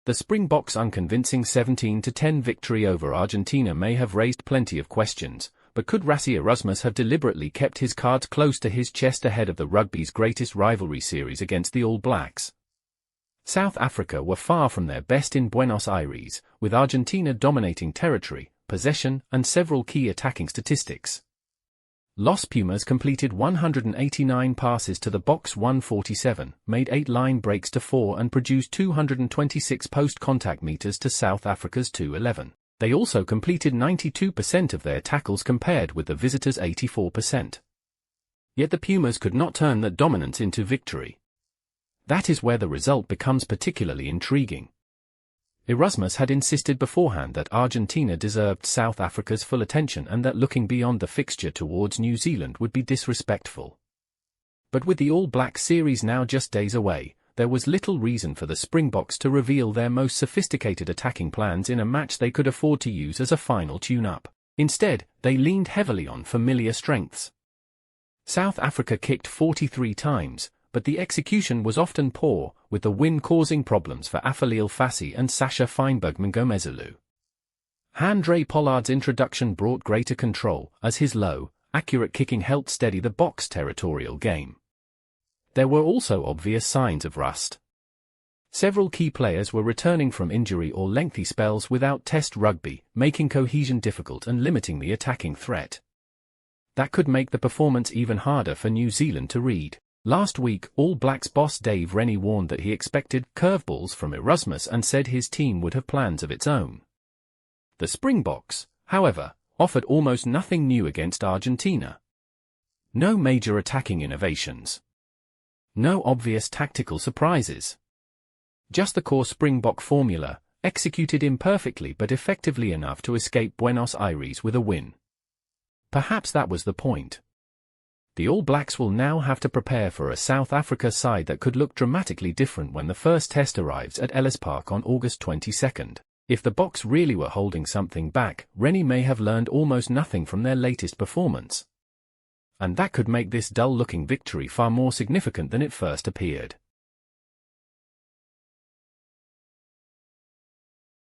The Springboks' unconvincing 17-10 victory over Argentina may have raised plenty of questions, but could Rassie Erasmus have deliberately kept his cards close to his chest ahead of the rugby's greatest rivalry series against the All Blacks? South Africa were far from their best in Buenos Aires, with Argentina dominating territory, possession, and several key attacking statistics. Los Pumas completed 189 passes to the box 147, made 8 line breaks to 4 and produced 226 post-contact meters to South Africa's 211. They also completed 92% of their tackles compared with the visitors' 84%. Yet the Pumas could not turn that dominance into victory. That is where the result becomes particularly intriguing. Erasmus had insisted beforehand that Argentina deserved South Africa's full attention and that looking beyond the fixture towards New Zealand would be disrespectful. But with the All Black series now just days away, there was little reason for the Springboks to reveal their most sophisticated attacking plans in a match they could afford to use as a final tune-up. Instead, they leaned heavily on familiar strengths. South Africa kicked 43 times, but the execution was often poor, with the win causing problems for Afalil Fassi and Sasha Feinberg-Mngomezulu. Handré Pollard's introduction brought greater control, as his low, accurate kicking helped steady the Boks' territorial game. There were also obvious signs of rust. Several key players were returning from injury or lengthy spells without Test rugby, making cohesion difficult and limiting the attacking threat. That could make the performance even harder for New Zealand to read. Last week, All Blacks boss Dave Rennie warned that he expected curveballs from Erasmus and said his team would have plans of its own. The Springboks, however, offered almost nothing new against Argentina. No major attacking innovations. No obvious tactical surprises. Just the core Springbok formula, executed imperfectly but effectively enough to escape Buenos Aires with a win. Perhaps that was the point. The All Blacks will now have to prepare for a South Africa side that could look dramatically different when the first test arrives at Ellis Park on August 22nd. If the Boks really were holding something back, Rennie may have learned almost nothing from their latest performance. And that could make this dull-looking victory far more significant than it first appeared.